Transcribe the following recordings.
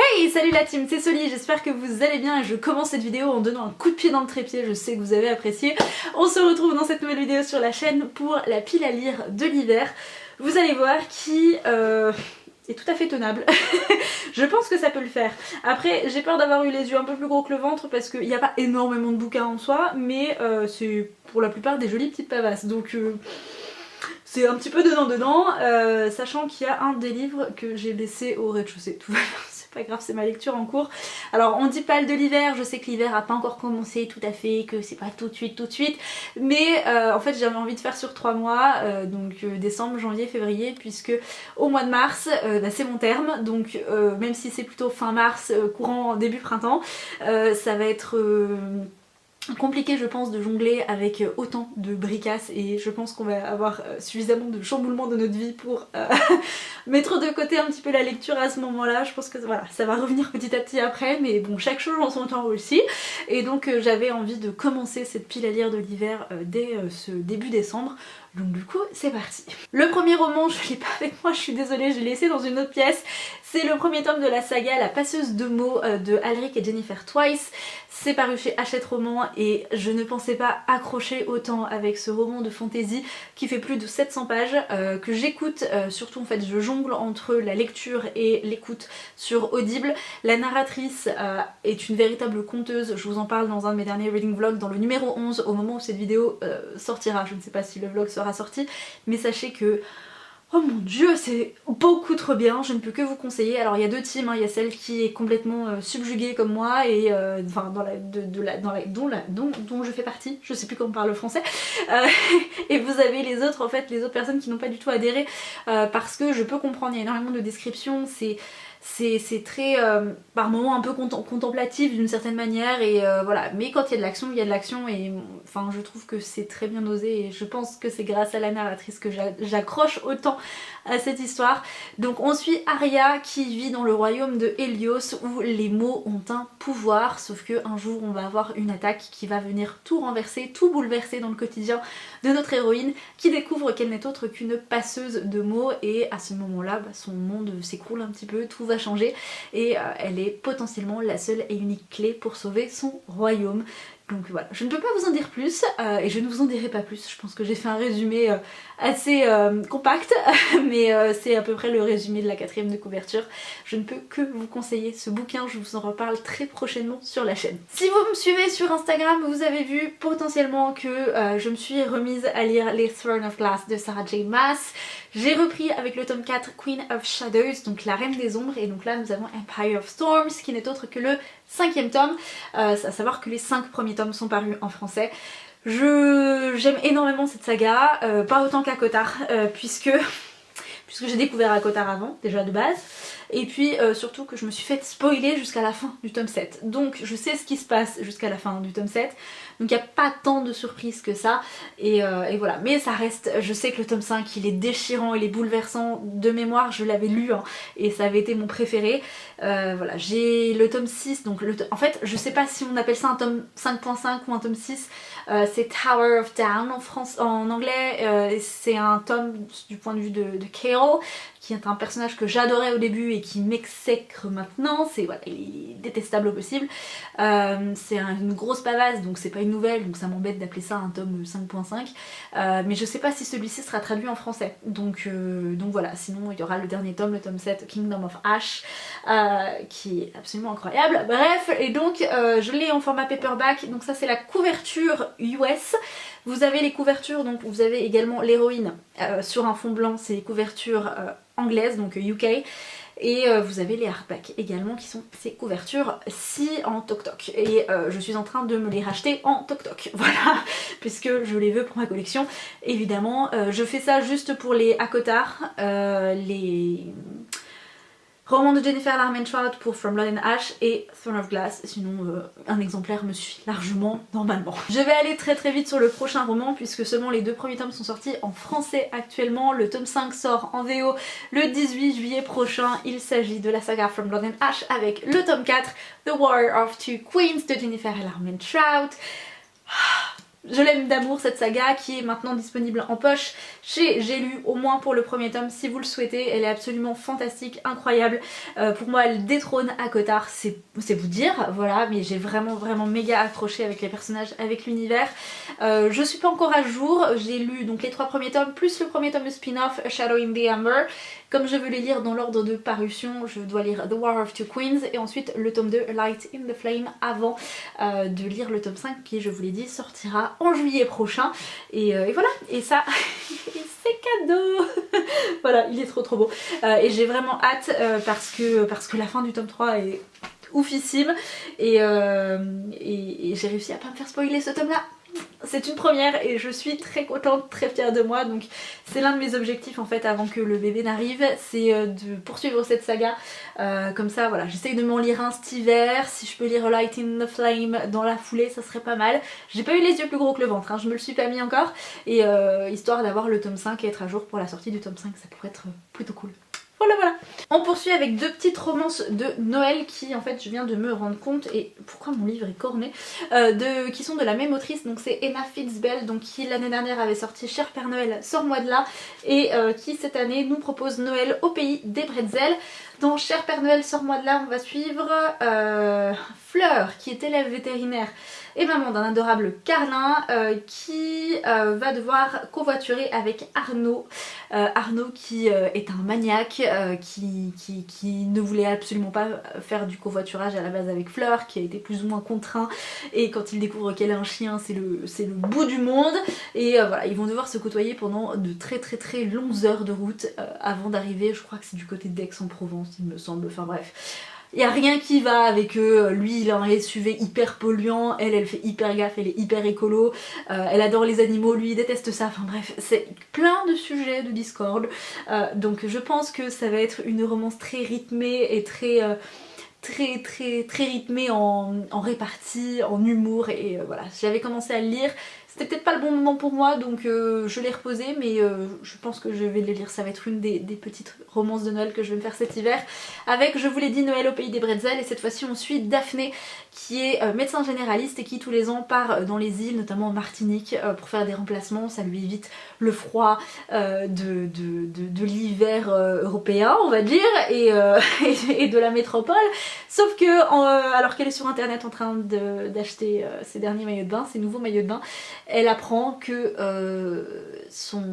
Hey, salut la team, c'est Soli, j'espère que vous allez bien et je commence cette vidéo en donnant un coup de pied dans le trépied, je sais que vous avez apprécié. On se retrouve dans cette nouvelle vidéo sur la chaîne pour la pile à lire de l'hiver. Vous allez voir qui est tout à fait tenable. Je pense que ça peut le faire. Après, j'ai peur d'avoir eu les yeux un peu plus gros que le ventre parce qu'il n'y a pas énormément de bouquins en soi, mais c'est pour la plupart des jolies petites pavasses. Donc c'est un petit peu dedans, sachant qu'il y a un des livres que j'ai laissé au rez-de-chaussée. Tout va bien, c'est pas grave, c'est ma lecture en cours. Alors on dit pas de l'hiver, je sais que l'hiver a pas encore commencé tout à fait, que c'est pas tout de suite, mais en fait j'avais envie de faire sur 3 mois, donc décembre, janvier, février, puisque au mois de mars, c'est mon terme, donc même si c'est plutôt fin mars, courant début printemps, ça va être compliqué je pense de jongler avec autant de bricasse et je pense qu'on va avoir suffisamment de chamboulements de notre vie pour mettre de côté un petit peu la lecture à ce moment là. Je pense que voilà, ça va revenir petit à petit après, mais bon, chaque chose en son temps aussi, et donc j'avais envie de commencer cette pile à lire de l'hiver dès ce début décembre. Donc du coup c'est parti. Le premier roman, je l'ai pas avec moi, je suis désolée, je l'ai laissé dans une autre pièce. C'est le premier tome de la saga La passeuse de mots de Alric et Jennifer Twice. C'est paru chez Hachette Roman et je ne pensais pas accrocher autant avec ce roman de fantasy qui fait plus de 700 pages, que j'écoute, surtout en fait je jongle entre la lecture et l'écoute sur Audible. La narratrice est une véritable conteuse, je vous en parle dans un de mes derniers reading vlogs, dans le numéro 11 au moment où cette vidéo sortira. Je ne sais pas si le vlog sera sorti, mais sachez que oh mon dieu, c'est beaucoup trop bien, je ne peux que vous conseiller. Alors il y a deux teams, hein. Il y a celle qui est complètement subjuguée comme moi et enfin dont je fais partie, je sais plus comment on parle le français, et vous avez les autres en fait, les autres personnes qui n'ont pas du tout adhéré, parce que je peux comprendre, il y a énormément de descriptions, c'est très par moments un peu contemplatif d'une certaine manière, et voilà, mais quand il y a de l'action, il y a de l'action, et enfin je trouve que c'est très bien osé et je pense que c'est grâce à la narratrice que j'accroche autant à cette histoire. Donc on suit Arya qui vit dans le royaume de Helios où les mots ont un pouvoir, sauf que un jour on va avoir une attaque qui va venir tout renverser, tout bouleverser dans le quotidien de notre héroïne, qui découvre qu'elle n'est autre qu'une passeuse de mots, et à ce moment là son monde s'écroule un petit peu, tout va changer et elle est potentiellement la seule et unique clé pour sauver son royaume. Donc voilà, je ne peux pas vous en dire plus et je ne vous en dirai pas plus. Je pense que j'ai fait un résumé assez compact, mais c'est à peu près le résumé de la 4e de couverture. Je ne peux que vous conseiller ce bouquin, je vous en reparle très prochainement sur la chaîne. Si vous me suivez sur Instagram, vous avez vu potentiellement que je me suis remise à lire les Throne of Glass de Sarah J Maas. J'ai repris avec le tome 4 Queen of Shadows, donc la Reine des Ombres, et donc là nous avons Empire of Storms qui n'est autre que le 5e tome, à savoir que les 5 premiers tomes sont parus en français. J'aime énormément cette saga, pas autant qu'Acotar, puisque j'ai découvert Acotar avant, déjà de base, et puis surtout que je me suis fait spoiler jusqu'à la fin du tome 7. Donc je sais ce qui se passe jusqu'à la fin du tome 7, donc il n'y a pas tant de surprises que ça, et voilà. Mais ça reste, je sais que le tome 5 il est déchirant, il est bouleversant, de mémoire je l'avais lu hein, et ça avait été mon préféré. Voilà, j'ai le tome 6, donc en fait je sais pas si on appelle ça un tome 5.5 ou un tome 6, c'est Tower of Down en anglais, c'est un tome du point de vue de Chaol, qui est un personnage que j'adorais au début et qui m'exècre maintenant. C'est voilà, il est détestable au possible. C'est une grosse pavasse, donc c'est pas une nouvelle, donc ça m'embête d'appeler ça un tome 5.5. Mais je sais pas si celui-ci sera traduit en français. Donc voilà, sinon il y aura le dernier tome, le tome 7, Kingdom of Ash, qui est absolument incroyable. Bref, et donc je l'ai en format paperback, donc ça c'est la couverture US. Vous avez les couvertures, donc vous avez également l'héroïne sur un fond blanc, c'est les couvertures anglaises, donc UK. Et vous avez les hardbacks également qui sont ces couvertures-ci en toc-toc. Et je suis en train de me les racheter en toc-toc, voilà, puisque je les veux pour ma collection. Évidemment, je fais ça juste pour les Acotar, les romans de Jennifer Larmentrout pour From Blood and Ash et Throne of Glass, sinon un exemplaire me suffit largement normalement. Je vais aller très vite sur le prochain roman puisque seulement les 2 premiers tomes sont sortis en français actuellement. Le tome 5 sort en VO le 18 juillet prochain. Il s'agit de la saga From Blood and Ash avec le tome 4 The Warrior of Two Queens de Jennifer Larmentrout. je l'aime d'amour cette saga qui est maintenant disponible en poche chez J'ai lu, au moins pour le premier tome si vous le souhaitez. Elle est absolument fantastique, incroyable. Pour moi elle détrône ACOTAR, c'est vous dire, voilà, mais j'ai vraiment méga accroché avec les personnages, avec l'univers. Je suis pas encore à jour, j'ai lu donc les 3 premiers tomes plus le premier tome de spin-off A Shadow in the Amber. Comme je veux les lire dans l'ordre de parution, je dois lire The War of Two Queens et ensuite le tome 2 Light in the Flame avant de lire le tome 5 qui, je vous l'ai dit, sortira en juillet prochain. Et voilà, et ça, c'est cadeau. Voilà, il est trop beau. Et j'ai vraiment hâte parce que la fin du tome 3 est oufissime et j'ai réussi à pas me faire spoiler ce tome là. C'est une première et je suis très contente, très fière de moi, donc c'est l'un de mes objectifs en fait avant que le bébé n'arrive, c'est de poursuivre cette saga. Comme ça voilà, j'essaye de m'en lire un cet hiver, si je peux lire Light in the Flame dans la foulée ça serait pas mal. J'ai pas eu les yeux plus gros que le ventre, hein, je me le suis pas mis encore, et histoire d'avoir le tome 5 et être à jour pour la sortie du tome 5, ça pourrait être plutôt cool. Voilà. On poursuit avec 2 petites romances de Noël qui en fait je viens de me rendre compte, et pourquoi mon livre est corné, qui sont de la même autrice, donc c'est Emma Fitzbell, donc qui l'année dernière avait sorti Cher Père Noël, sors-moi de là, et qui cette année nous propose Noël au pays des bretzels. Dans Cher Père Noël, sors-moi de là, on va suivre Fleur qui est élève vétérinaire et maman d'un adorable Carlin qui va devoir covoiturer avec Arnaud. Arnaud qui est un maniaque, qui ne voulait absolument pas faire du covoiturage à la base avec Fleur, qui a été plus ou moins contraint, et quand il découvre qu'elle a un chien c'est le bout du monde, et voilà, ils vont devoir se côtoyer pendant de très longues heures de route avant d'arriver, je crois que c'est du côté d'Aix-en-Provence il me semble, enfin bref. Il n'y a rien qui va avec eux, lui il a un SUV hyper polluant, elle fait hyper gaffe, elle est hyper écolo, elle adore les animaux, lui il déteste ça, enfin bref, c'est plein de sujets de discorde, donc je pense que ça va être une romance très rythmée et très rythmée en répartie, en humour, et voilà, j'avais commencé à le lire. C'était peut-être pas le bon moment pour moi donc je l'ai reposé, mais je pense que je vais le lire, ça va être une des petites romances de Noël que je vais me faire cet hiver avec, je vous l'ai dit, Noël au pays des bretzels, et cette fois-ci on suit Daphné qui est médecin généraliste et qui tous les ans part dans les îles, notamment en Martinique, pour faire des remplacements. Ça lui évite le froid de l'hiver européen on va dire, et de la métropole, sauf que alors qu'elle est sur internet en train d'acheter ses derniers maillots de bain, ses nouveaux maillots de bain, elle apprend que son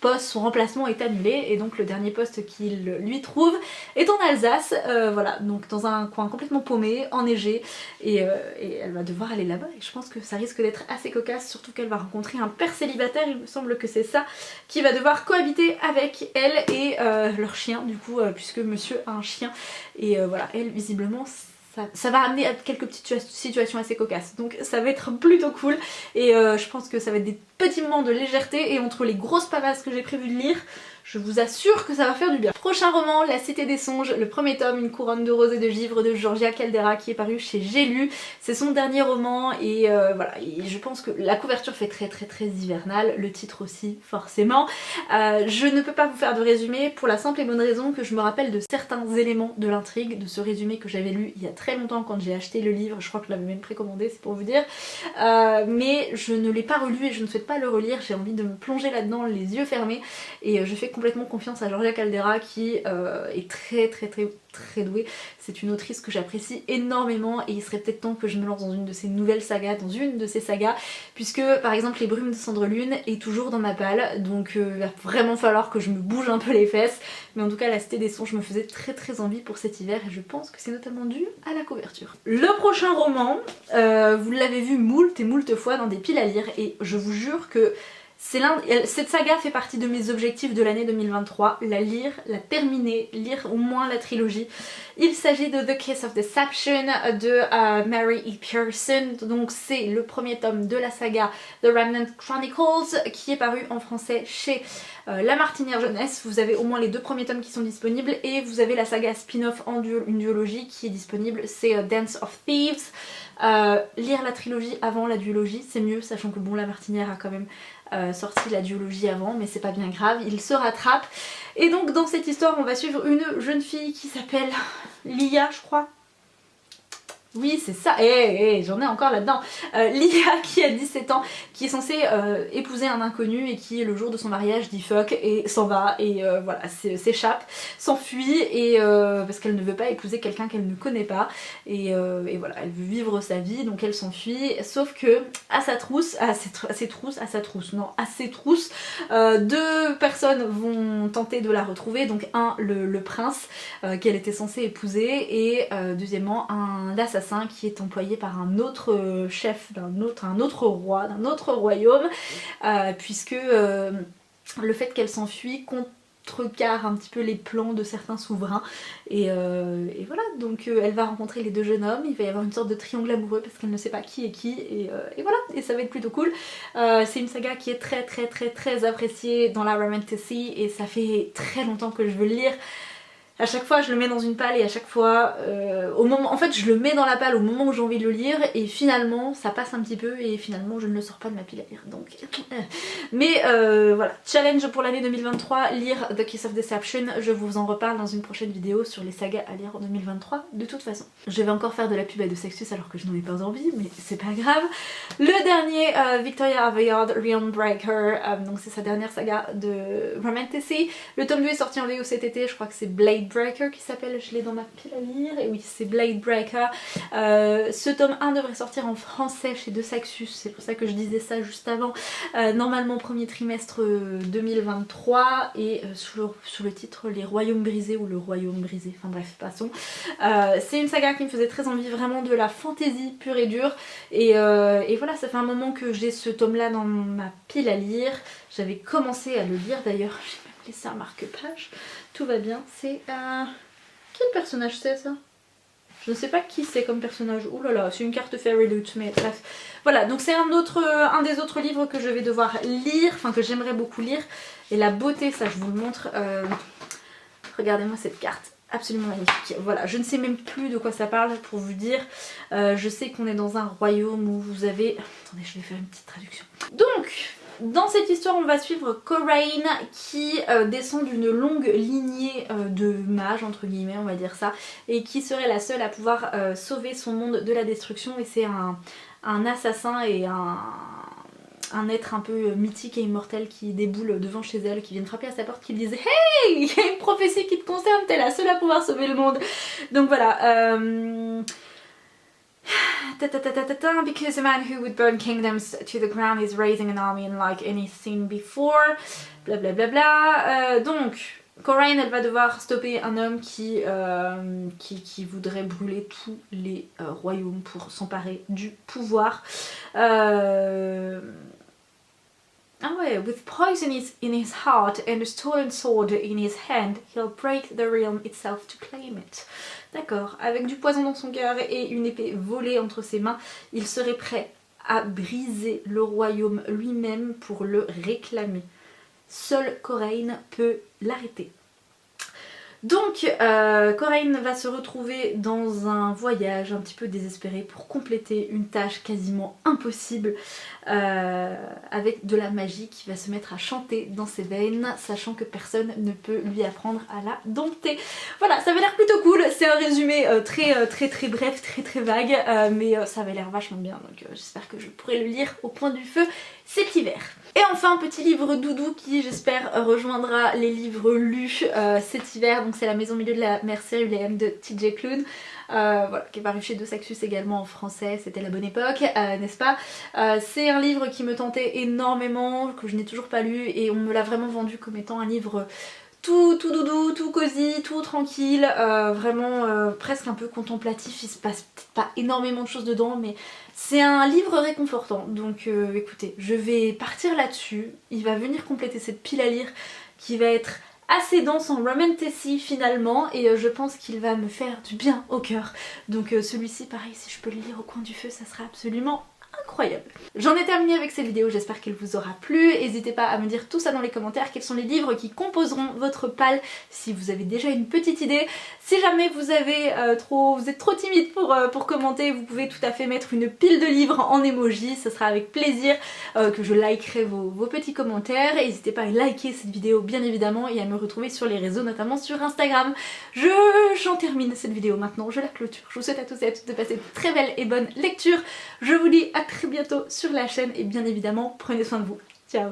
poste, son remplacement est annulé, et donc le dernier poste qu'il lui trouve est en Alsace, voilà, donc dans un coin complètement paumé, enneigé, et elle va devoir aller là-bas, et je pense que ça risque d'être assez cocasse, surtout qu'elle va rencontrer un père célibataire, il me semble que c'est ça, qui va devoir cohabiter avec elle et leur chien du coup, puisque monsieur a un chien, et voilà, elle visiblement ça va amener à quelques petites situations assez cocasses, donc ça va être plutôt cool, et je pense que ça va être des petits moments de légèreté, et entre les grosses pavasses que j'ai prévu de lire, je vous assure que ça va faire du bien. Prochain roman, La Cité des Songes, le premier tome, Une couronne de roses et de givre de Georgia Caldera, qui est paru chez J'ai lu. C'est son dernier roman, et voilà, et je pense que la couverture fait très hivernale, le titre aussi forcément. Je ne peux pas vous faire de résumé pour la simple et bonne raison que je me rappelle de certains éléments de l'intrigue, de ce résumé que j'avais lu il y a très longtemps quand j'ai acheté le livre, je crois que je l'avais même précommandé, c'est pour vous dire, mais je ne l'ai pas relu et je ne souhaite pas le relire, j'ai envie de me plonger là-dedans les yeux fermés, et je fais complètement confiance à Georgia Caldera qui est très douée. C'est une autrice que j'apprécie énormément, et il serait peut-être temps que je me lance dans une de ses nouvelles sagas, dans une de ses sagas, puisque par exemple Les Brumes de Cendrelune est toujours dans ma palle, donc il va vraiment falloir que je me bouge un peu les fesses, mais en tout cas La Cité des Songes me faisait très envie pour cet hiver, et je pense que c'est notamment dû à la couverture. Le prochain roman, vous l'avez vu moult et moult fois dans des piles à lire, et je vous jure que cette saga fait partie de mes objectifs de l'année 2023, la lire, la terminer, lire au moins la trilogie. Il s'agit de The Kiss of Deception de Mary E. Pearson, donc c'est le premier tome de la saga The Remnant Chronicles qui est paru en français chez La Martinière Jeunesse. Vous avez au moins les 2 premiers tomes qui sont disponibles, et vous avez la saga spin-off en une duologie qui est disponible, c'est Dance of Thieves. Lire la trilogie avant la duologie c'est mieux, sachant que bon, La Martinière a quand même sorti la duologie avant, mais c'est pas bien grave, il se rattrape. Et donc dans cette histoire on va suivre une jeune fille qui s'appelle Lia, je crois. Oui, c'est ça, j'en ai encore là-dedans. Lia qui a 17 ans, qui est censée épouser un inconnu et qui le jour de son mariage dit fuck et s'en va et voilà, s'échappe, s'enfuit et parce qu'elle ne veut pas épouser quelqu'un qu'elle ne connaît pas et voilà, elle veut vivre sa vie donc elle s'enfuit, sauf que à sa trousses, deux personnes vont tenter de la retrouver, donc le prince qu'elle était censée épouser et deuxièmement un assassin qui est employé par un autre chef un autre roi, d'un autre royaume, puisque le fait qu'elle s'enfuit contrecarre un petit peu les plans de certains souverains et voilà, donc elle va rencontrer les deux jeunes hommes, il va y avoir une sorte de triangle amoureux parce qu'elle ne sait pas qui est qui et voilà, et ça va être plutôt cool. C'est une saga qui est très appréciée dans la romantasy et ça fait très longtemps que je veux le lire. À chaque fois je le mets dans une palle et à chaque fois au moment, en fait je le mets dans la palle au moment où j'ai envie de le lire et finalement ça passe un petit peu et finalement je ne le sors pas de ma pile à lire, donc mais voilà, challenge pour l'année 2023, lire The Kiss of Deception. Je vous en reparle dans une prochaine vidéo sur les sagas à lire en 2023 de toute façon. Je vais encore faire de la pub à de Sextus alors que je n'en ai pas envie, mais c'est pas grave. Le dernier, Victoria Aveyard, Realm Breaker, donc c'est sa dernière saga de romantasy. Le tome 2 est sorti en VO cet été, je crois que c'est Blade Breaker qui s'appelle, je l'ai dans ma pile à lire, et oui c'est Blade Breaker. Ce tome 1 devrait sortir en français chez De Saxus, c'est pour ça que je disais ça juste avant, normalement premier trimestre 2023 et sous le titre Les Royaumes Brisés ou Le Royaume Brisé, enfin bref passons. C'est une saga qui me faisait très envie, vraiment de la fantaisie pure et dure et voilà, ça fait un moment que j'ai ce tome là dans ma pile à lire. J'avais commencé à le lire d'ailleurs, j'ai même laissé un marque-page, tout va bien. C'est quel personnage c'est ça? Je ne sais pas qui c'est comme personnage. Ouh là là, c'est une carte Fairy Loot, mais bref. Voilà, donc c'est un des autres livres que je vais devoir lire, enfin que j'aimerais beaucoup lire. Et la beauté, ça je vous le montre. Regardez-moi cette carte, absolument magnifique. Voilà, je ne sais même plus de quoi ça parle pour vous dire. Je sais qu'on est dans un royaume où vous avez... Attendez, je vais faire une petite traduction. Donc... dans cette histoire, on va suivre Coraine qui descend d'une longue lignée de mages, entre guillemets, on va dire ça, et qui serait la seule à pouvoir sauver son monde de la destruction. Et c'est un assassin et un être un peu mythique et immortel qui déboule devant chez elle, qui vient frapper à sa porte, qui lui disent « Hey, il y a une prophétie qui te concerne, t'es la seule à pouvoir sauver le monde !» Donc voilà. Because a man who would burn kingdoms to the ground is raising an army unlike any seen before. Blablabla. Donc, Coraine, elle va devoir stopper un homme qui voudrait brûler tous les royaumes pour s'emparer du pouvoir. Ah ouais, with poison in his heart and a stolen sword in his hand, he'll break the realm itself to claim it. D'accord, avec du poison dans son cœur et une épée volée entre ses mains, il serait prêt à briser le royaume lui-même pour le réclamer. Seule Coraine peut l'arrêter. Donc Coraine va se retrouver dans un voyage un petit peu désespéré pour compléter une tâche quasiment impossible avec de la magie qui va se mettre à chanter dans ses veines, sachant que personne ne peut lui apprendre à la dompter. Voilà, ça avait l'air plutôt cool, c'est un résumé très bref, très vague, mais ça avait l'air vachement bien, donc j'espère que je pourrai le lire au coin du feu cet hiver. Et enfin, petit livre doudou qui j'espère rejoindra les livres lus cet hiver, donc c'est La Maison au milieu de la mer céruléenne de TJ Klune. Voilà, qui est paru chez De Saxus également en français, c'était la bonne époque, n'est-ce pas? C'est un livre qui me tentait énormément, que je n'ai toujours pas lu, et on me l'a vraiment vendu comme étant un livre tout doudou, tout cosy, tout tranquille, vraiment presque un peu contemplatif. Il se passe peut-être pas énormément de choses dedans, mais c'est un livre réconfortant. Donc écoutez, je vais partir là-dessus, il va venir compléter cette pile à lire qui va être assez dense en romantasy finalement, et je pense qu'il va me faire du bien au cœur. Donc celui-ci pareil, si je peux le lire au coin du feu, ça sera absolument incroyable. J'en ai terminé avec cette vidéo, j'espère qu'elle vous aura plu. N'hésitez pas à me dire tout ça dans les commentaires, quels sont les livres qui composeront votre palle, si vous avez déjà une petite idée. Si jamais vous êtes trop timide pour commenter, vous pouvez tout à fait mettre une pile de livres en emoji, ce sera avec plaisir que je likerai vos petits commentaires. N'hésitez pas à liker cette vidéo bien évidemment et à me retrouver sur les réseaux, notamment sur Instagram. J'en termine cette vidéo maintenant, je la clôture. Je vous souhaite à tous et à toutes de passer de très belles et bonnes lectures. Je vous dis à très bientôt sur la chaîne et bien évidemment prenez soin de vous. Ciao.